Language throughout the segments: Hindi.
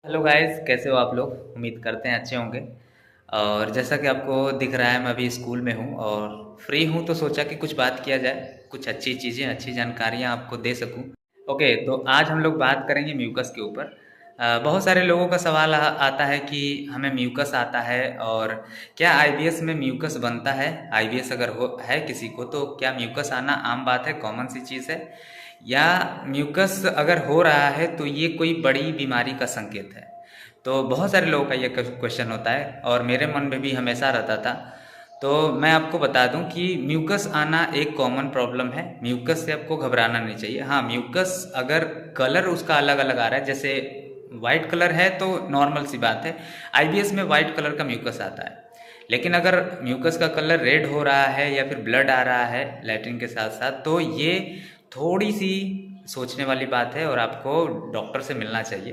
हेलो गाइस, कैसे हो आप लोग? उम्मीद करते हैं अच्छे होंगे। और जैसा कि आपको दिख रहा है, मैं अभी स्कूल में हूँ और फ्री हूँ, तो सोचा कि कुछ बात किया जाए, कुछ अच्छी चीज़ें, अच्छी जानकारियाँ आपको दे सकूँ। ओके, तो आज हम लोग बात करेंगे म्यूकस के ऊपर। बहुत सारे लोगों का सवाल आता है कि हमें म्यूकस आता है और क्या आईबीएस में म्यूकस बनता है। आईबीएस अगर हो है किसी को, तो क्या म्यूकस आना आम बात है, कॉमन सी चीज़ है, या म्यूकस अगर हो रहा है तो ये कोई बड़ी बीमारी का संकेत है। तो बहुत सारे लोगों का ये क्वेश्चन होता है और मेरे मन में भी हमेशा रहता था। तो मैं आपको बता दूं कि म्यूकस आना एक कॉमन प्रॉब्लम है। म्यूकस से आपको घबराना नहीं चाहिए। हाँ, म्यूकस अगर कलर उसका अलग अलग आ रहा है, जैसे वाइट कलर है तो नॉर्मल सी बात है, आईबीएस में वाइट कलर का म्यूकस आता है। लेकिन अगर म्यूकस का कलर रेड हो रहा है या फिर ब्लड आ रहा है लैट्रिन के साथ साथ, तो ये थोड़ी सी सोचने वाली बात है और आपको डॉक्टर से मिलना चाहिए।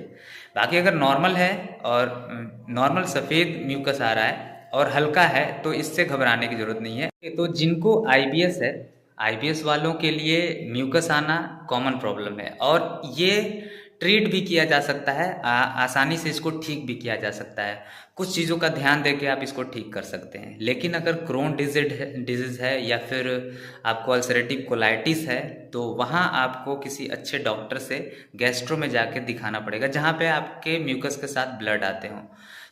बाकी अगर नॉर्मल है और नॉर्मल सफ़ेद म्यूकस आ रहा है और हल्का है, तो इससे घबराने की ज़रूरत नहीं है। तो जिनको आईबीएस है, आईबीएस वालों के लिए म्यूकस आना कॉमन प्रॉब्लम है और ये ट्रीट भी किया जा सकता है। आसानी से इसको ठीक भी किया जा सकता है। कुछ चीज़ों का ध्यान देके आप इसको ठीक कर सकते हैं। लेकिन अगर क्रोन डिजीज़ है या फिर आपको अल्सरेटिव कोलाइटिस है, तो वहाँ आपको किसी अच्छे डॉक्टर से गैस्ट्रो में जाके दिखाना पड़ेगा, जहाँ पे आपके म्यूकस के साथ ब्लड आते हों।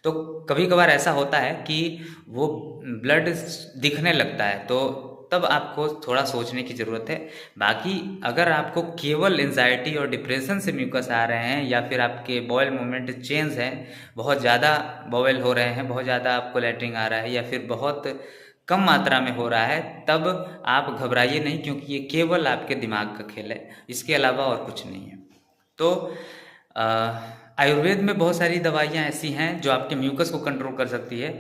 तो कभी कभार ऐसा होता है कि वो ब्लड दिखने लगता है, तो तब आपको थोड़ा सोचने की ज़रूरत है। बाकी अगर आपको केवल एंजाइटी और डिप्रेशन से म्यूकस आ रहे हैं या फिर आपके बॉयल मूवमेंट चेंज हैं, बहुत ज़्यादा बॉयल हो रहे हैं, बहुत ज़्यादा आपको लैट्रिन आ रहा है या फिर बहुत कम मात्रा में हो रहा है, तब आप घबराइए नहीं, क्योंकि ये केवल आपके दिमाग का खेल है, इसके अलावा और कुछ नहीं है। तो अ, आयुर्वेद में बहुत सारी दवाइयाँ ऐसी हैं जो आपके म्यूकस को कंट्रोल कर सकती है।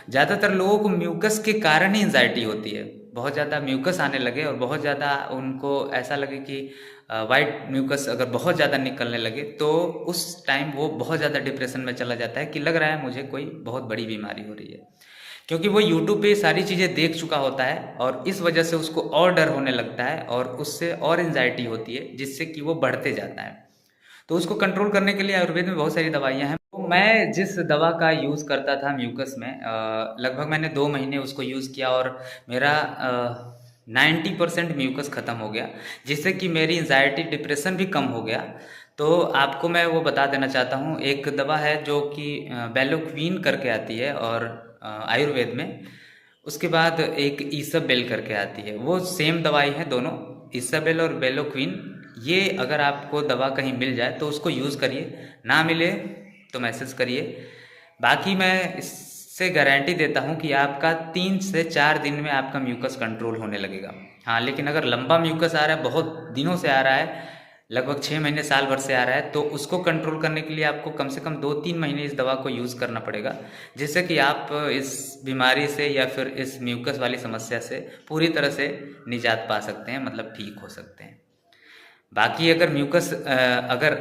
ज़्यादातर लोगों को म्यूकस के कारण ही एंजाइटी होती है। बहुत ज़्यादा म्यूकस आने लगे और बहुत ज़्यादा उनको ऐसा लगे कि वाइट म्यूकस अगर बहुत ज़्यादा निकलने लगे, तो उस टाइम वो बहुत ज़्यादा डिप्रेशन में चला जाता है कि लग रहा है मुझे कोई बहुत बड़ी बीमारी हो रही है, क्योंकि वो यूट्यूब पे सारी चीज़ें देख चुका होता है और इस वजह से उसको और डर होने लगता है और उससे और एंजाइटी होती है, जिससे कि वो बढ़ते जाता है। तो उसको कंट्रोल करने के लिए आयुर्वेद में बहुत सारी दवाइयाँ हैं। तो मैं जिस दवा का यूज़ करता था म्यूकस में, लगभग मैंने 2 महीने उसको यूज़ किया और मेरा 90% म्यूकस ख़त्म हो गया, जिससे कि मेरी एंजाइटी डिप्रेशन भी कम हो गया। तो आपको मैं वो बता देना चाहता हूँ, एक दवा है जो कि बेलोक्वीन करके आती है और आयुर्वेद में। उसके बाद एक ईसाबेल करके आती है, वो सेम दवाई है दोनों, ईसाबेल और बेलोक्विन। ये अगर आपको दवा कहीं मिल जाए तो उसको यूज़ करिए, ना मिले तो मैसेज करिए। बाकी मैं इससे गारंटी देता हूँ कि आपका 3 से 4 दिन में आपका म्यूकस कंट्रोल होने लगेगा। हाँ, लेकिन अगर लंबा म्यूकस आ रहा है, बहुत दिनों से आ रहा है, लगभग 6 महीने साल भर से आ रहा है, तो उसको कंट्रोल करने के लिए आपको कम से कम 2-3 महीने इस दवा को यूज़ करना पड़ेगा, जिससे कि आप इस बीमारी से या फिर इस म्यूकस वाली समस्या से पूरी तरह से निजात पा सकते हैं, मतलब ठीक हो सकते हैं। बाकी अगर म्यूकस अगर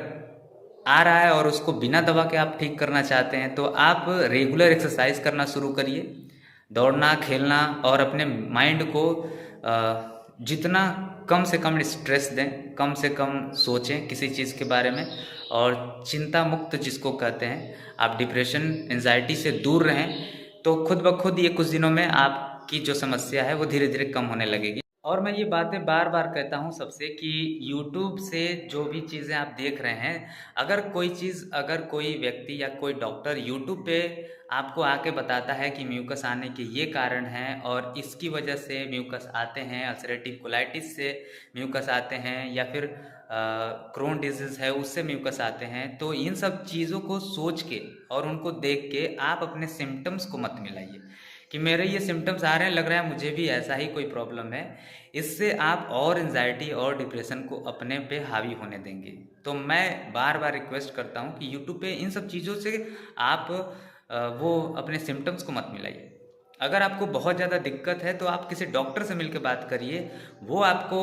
आ रहा है और उसको बिना दवा के आप ठीक करना चाहते हैं, तो आप रेगुलर एक्सरसाइज करना शुरू करिए, दौड़ना, खेलना, और अपने माइंड को जितना कम से कम स्ट्रेस दें, कम से कम सोचें किसी चीज़ के बारे में, और चिंता मुक्त जिसको कहते हैं, आप डिप्रेशन एंजाइटी से दूर रहें, तो खुद ब खुद ये कुछ दिनों में आपकी जो समस्या है वो धीरे धीरे कम होने लगेगी। और मैं ये बातें बार बार कहता हूँ सबसे कि यूट्यूब से जो भी चीज़ें आप देख रहे हैं, अगर कोई चीज़, अगर कोई व्यक्ति या कोई डॉक्टर यूट्यूब पे आपको आके बताता है कि म्यूकस आने के ये कारण हैं और इसकी वजह से म्यूकस आते हैं, अल्सरेटिव कोलाइटिस से म्यूकस आते हैं, या फिर क्रोन डिजीज़ है उससे म्यूकस आते हैं, तो इन सब चीज़ों को सोच के और उनको देख के आप अपने सिम्टम्स को मत मिलाइए कि मेरे ये सिम्टम्स आ रहे हैं, लग रहा है मुझे भी ऐसा ही कोई प्रॉब्लम है। इससे आप और एंजाइटी और डिप्रेशन को अपने पे हावी होने देंगे। तो मैं बार बार रिक्वेस्ट करता हूँ कि यूट्यूब पे इन सब चीज़ों से आप वो अपने सिम्टम्स को मत मिलाइए। अगर आपको बहुत ज़्यादा दिक्कत है तो आप किसी डॉक्टर से मिलकर बात करिए, वो आपको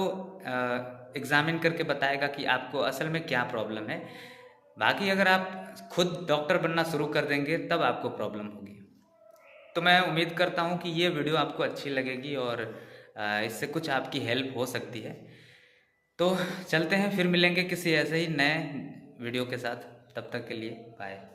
एग्जामिन करके बताएगा कि आपको असल में क्या प्रॉब्लम है। बाकी अगर आप खुद डॉक्टर बनना शुरू कर देंगे, तब आपको प्रॉब्लम होगी। तो मैं उम्मीद करता हूँ कि ये वीडियो आपको अच्छी लगेगी और इससे कुछ आपकी हेल्प हो सकती है। तो चलते हैं, फिर मिलेंगे किसी ऐसे ही नए वीडियो के साथ। तब तक के लिए बाय।